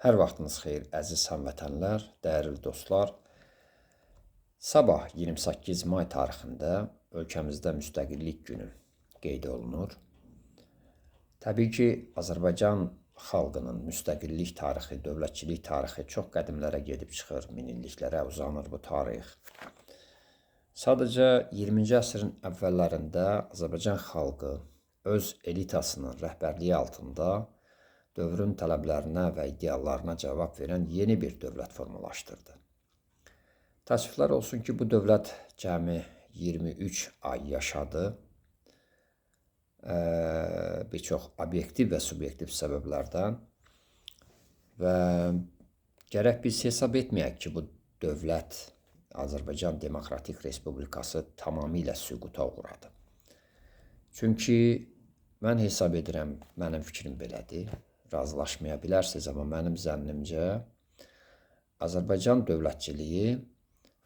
Hər vaxtınız xeyir, əziz həmvətənlər, dəyərli dostlar. Sabah 28 may tarixində ölkəmizdə müstəqillik günü qeyd olunur. Təbii ki, Azərbaycan xalqının müstəqillik tarixi, dövlətçilik tarixi çox qədimlərə gedib çıxır, minilliklərə uzanır bu tarix. Sadəcə 20-ci əsrin əvvəllərində Azərbaycan xalqı öz elitasının rəhbərliyi altında dövrün tələblərinə və ideallarına cavab verən yeni bir dövlət formalaşdırdı. Təəssüflər olsun ki, bu dövlət cəmi 23 ay yaşadı. Bir çox obyektiv və subyektiv səbəblərdən və gərək biz hesab etməyək ki, bu dövlət Azərbaycan Demokratik Respublikası tamamilə süquta uğradı. Çünki mən hesab edirəm, mənim fikrim belədir, razılaşmaya bilərsiniz, amma mənim zənnimcə Azərbaycan dövlətçiliyi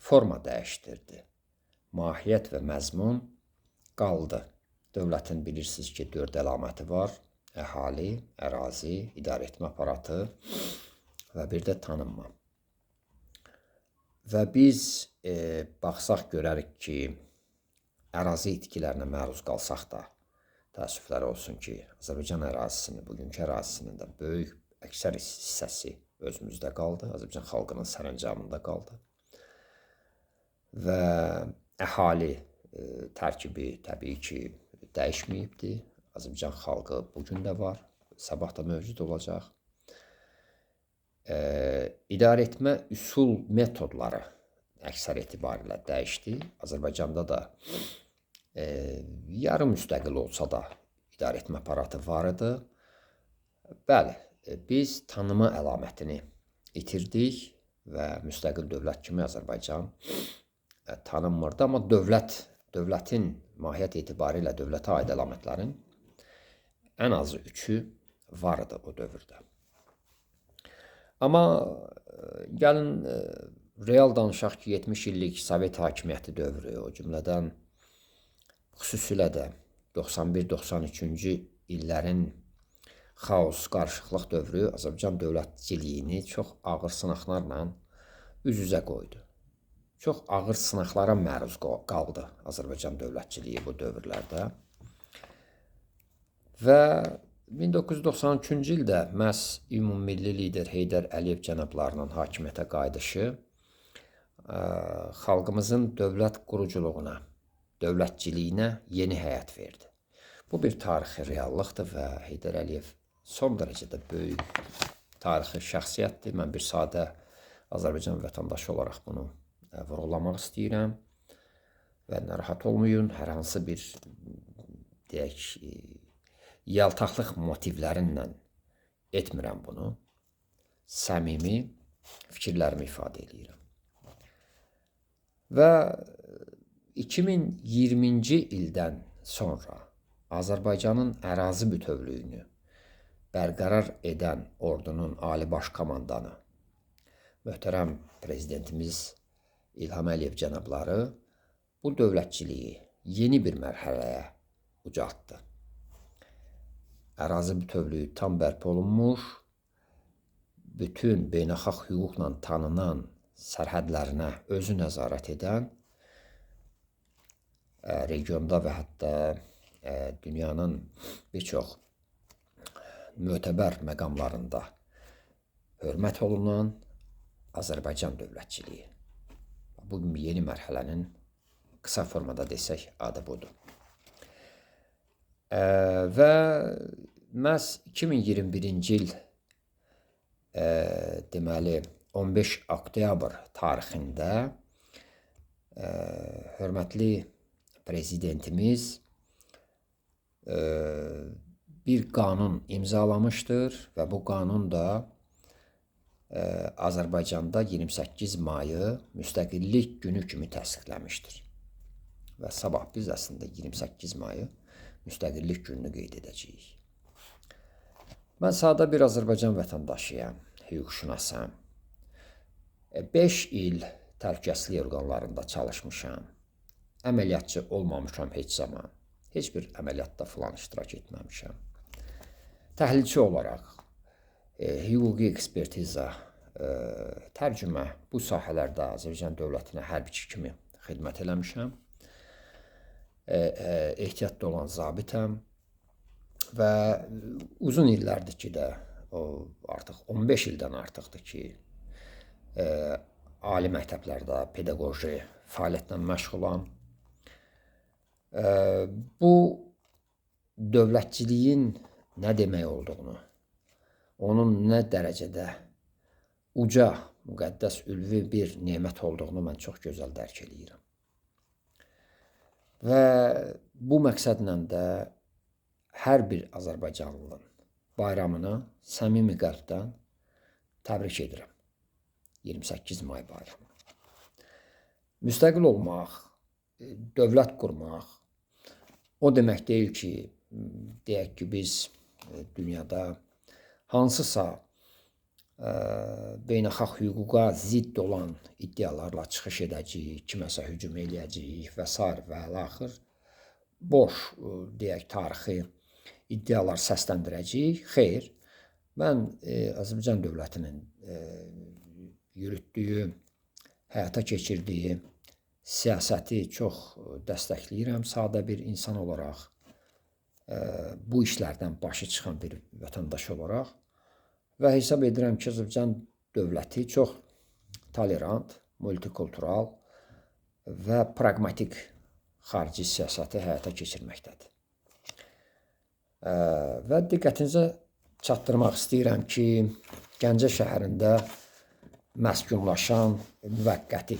forma dəyişdirdi. Mahiyyət və məzmun qaldı. Dövlətin bilirsiniz ki, 4 əlaməti var. Əhali, ərazi, idarəetmə aparatı və bir də tanınma. Və biz baxsaq görərik ki, ərazi itkilərinə məruz qalsaq da, təəssüflər olsun ki, Azərbaycan ərazisinin, bugünkü ərazisinin də böyük əksər hissəsi özümüzdə qaldı, Azərbaycan xalqının sərəncamında qaldı. Və əhali tərkibi təbii ki, dəyişməyibdir. Azərbaycan xalqı bugün də var, sabah da mövcud olacaq. İdarəetmə üsul metodları əksər etibarilə dəyişdi. Azərbaycanda da yarım müstəqil olsa da idarəetmə aparatı var idi. Bəli, biz tanıma əlamətini itirdik və müstəqil dövlət kimi Azərbaycan tanınmırdı. Amma dövlətin mahiyyət etibarilə dövlətə aid əlamətlərin ən azı 3-ü var idi o dövrdə. Amma gəlin real danışaq ki, 70 illik Sovet hakimiyyəti dövrü, o cümlədən xüsusilə də 91-93-cü illərin xaos, qarışıqlıq dövrü Azərbaycan dövlətçiliyini çox ağır sınaqlarla üz-üzə qoydu. Çox ağır sınaqlara məruz qaldı Azərbaycan dövlətçiliyi bu dövrlərdə. Və 1993-cü ildə məhz ümummilli lider Heydər Əliyev cənablarının hakimiyyətə qayıdışı xalqımızın dövlət quruculuğuna, dövlətçiliyinə yeni həyat verdi. Bu bir tarixi reallıqdır və Heydər Əliyev son dərəcədə böyük tarixi şəxsiyyətdir. Mən bir sadə Azərbaycan vətəndaşı olaraq bunu vurğulamaq istəyirəm və narahat olmayın, hər hansı bir deyək, yaltaqlıq motivlərinlə etmirəm bunu. Səmimi fikirlərimi ifadə edirəm. Və 2020-ci ildən sonra Azərbaycanın ərazi bütövlüyünü bərqərar edən ordunun Ali Baş Komandanı möhtərəm prezidentimiz İlham Əliyev cənabları bu dövlətçiliyi yeni bir mərhələyə ucaltdı. Ərazi bütövlüyü tam bərpa olunmuş, bütün beynəlxalq hüquqla tanınan sərhədlərinə özü nəzarət edən, regionda və hətta dünyanın bir çox mötəbər məqamlarında hörmət olunan Azərbaycan dövlətçiliyi. Bu yeni mərhələnin qısa formada desək adı budur. Və məhz 2021-ci il deməli 15 oktyabr tarixində hörmətli prezidentimiz bir qanun imzalamışdır və bu qanun da Azərbaycanda 28 mayı müstəqillik günü kimi təsdiqləmişdir. Və sabah biz əslində 28 mayı müstəqillik gününü qeyd edəcəyik. Mən sadə bir Azərbaycan vətəndaşıyam, hüquqşünasam. 5 il təhlükəsizlik orqanlarında çalışmışam. Əməliyyatçı olmamışam heç zaman. Heç bir əməliyyatda filan iştirak etməmişəm. Təhlilçi olaraq hüquqi ekspertiza, tərcümə bu sahələrdə Azərbaycan dövlətinə hərbiçi kimi xidmət eləmişəm. Ehtiyatda olan zabitəm və uzun illərdir ki də, artıq 15 ildən artıqdır ki, ali məktəblərdə pedaqoji fəaliyyətlə məşğulam. Bu dövlətçiliyin nə demək olduğunu, onun nə dərəcədə uca, müqəddəs, ülvi bir nemət olduğunu mən çox gözəl dərk eləyirəm. Və bu məqsədlə də hər bir Azərbaycanlının bayramını səmimi qəlbdən təbrik edirəm. 28 may bayramı. Müstəqil olmaq, dövlət qurmaq, o demək deyil ki, deyək ki, biz dünyada hansısa beynəlxalq hüquqa zidd olan iddialarla çıxış edəcəyik, kiməsə hücum eləyəcəyik və s. və əlaxır boş, deyək, tarixi iddialar səsləndirəcəyik. Xeyr, mən Azərbaycan dövlətinin yürütdüyü, həyata keçirdiyi siyasəti çox dəstəkləyirəm. Sadə bir insan olaraq, bu işlərdən başı çıxan bir vətəndaş olaraq və hesab edirəm ki, Azərbaycan dövləti çox tolerant, multikultural və praqmatik xarici siyasəti həyata keçirməkdədir. Və diqqətinizə çatdırmaq istəyirəm ki, Gəncə şəhərində məskunlaşan, müvəqqəti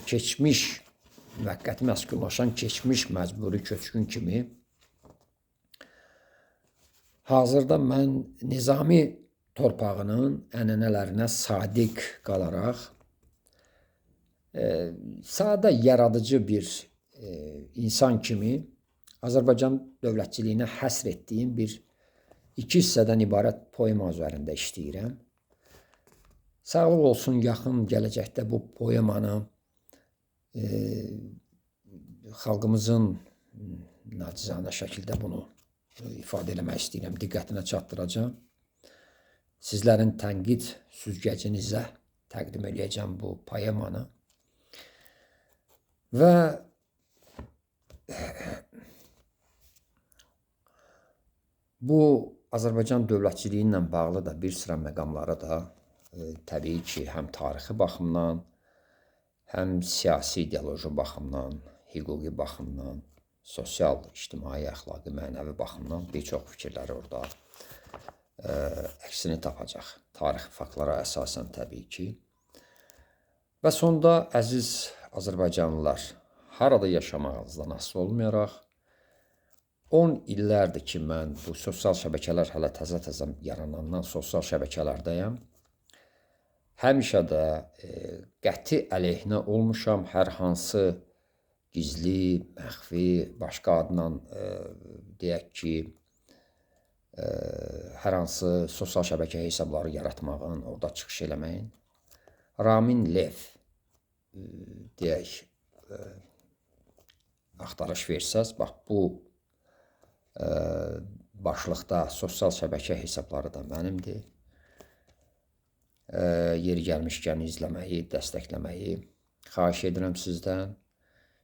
məskunlaşan keçmiş məcburi köçkün kimi hazırda mən Nizami torpağının ənənələrinə sadiq qalaraq sadə yaradıcı bir insan kimi Azərbaycan dövlətçiliyinə həsr etdiyim bir 2 hissədən ibarət poema üzərində işləyirəm. Sağlıq olsun, yaxın gələcəkdə bu poemanı xalqımızın nacizanə şəkildə bunu ifadə eləmək istəyirəm, diqqətinə çatdıracağam. Sizlərin tənqid süzgəcinizə təqdim edəcəm bu poemanı. Və bu Azərbaycan dövlətçiliyi ilə bağlı da bir sıra məqamlara da təbii ki, həm tarixi baxımdan, həm siyasi ideoloji baxımdan, hüquqi baxımdan, sosial, ictimai, əxlaqi, mənəvi baxımdan bir çox fikirləri orada əksini tapacaq. Tarixi faktlara əsasən təbii ki. Və sonda əziz Azərbaycanlılar, harada yaşamağınızdan asılı olmayaraq, 10 illərdir ki, mən bu sosial şəbəkələr hələ təzə-təzə yaranandan sosial şəbəkələrdəyəm. Həmişə də qəti əleyhinə olmuşam, hər hansı gizli, məxfi, başqa adla deyək ki, hər hansı sosial şəbəkə hesabları yaratmağın, orada çıxış eləməyin. Ramin Lev deyək, axtarış versəz, bax bu başlıqda sosial şəbəkə hesabları da mənimdir. Yeri gəlmişkən izləməyi, dəstəkləməyi xahiş edirəm sizdən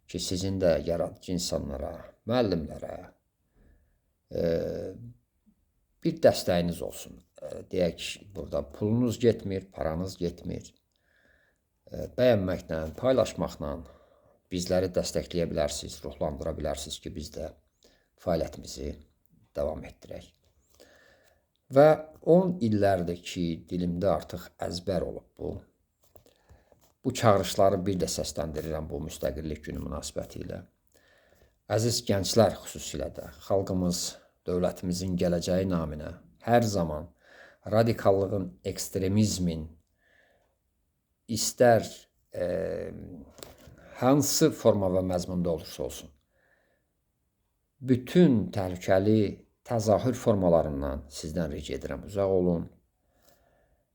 ki, sizin də yaradıcı insanlara, müəllimlərə bir dəstəyiniz olsun. Deyək, burada pulunuz getmir, paranız getmir. Bəyənməklə, paylaşmaqla bizləri dəstəkləyə bilərsiniz, ruhlandıra bilərsiniz ki, biz də fəaliyyətimizi davam etdirək. Və 10 illərdir ki, dilimdə artıq əzbər olub bu. Bu çağırışları bir də səsləndirirəm bu müstəqillik günü münasibəti ilə. Əziz gənclər xüsusilə də xalqımız, dövlətimizin gələcəyi naminə hər zaman radikallığın, ekstremizmin, istər hansı forma və məzmunda olursa olsun, bütün təhlükəli təzahür formalarından sizdən rica edirəm, uzaq olun.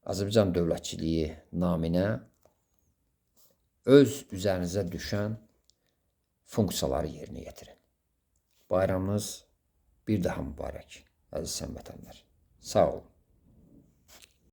Azərbaycan dövlətçiliyi naminə öz üzərinizə düşən funksiyaları yerinə yetirin. Bayramınız bir daha mübarək, əziz həmvətənlər. Sağ olun.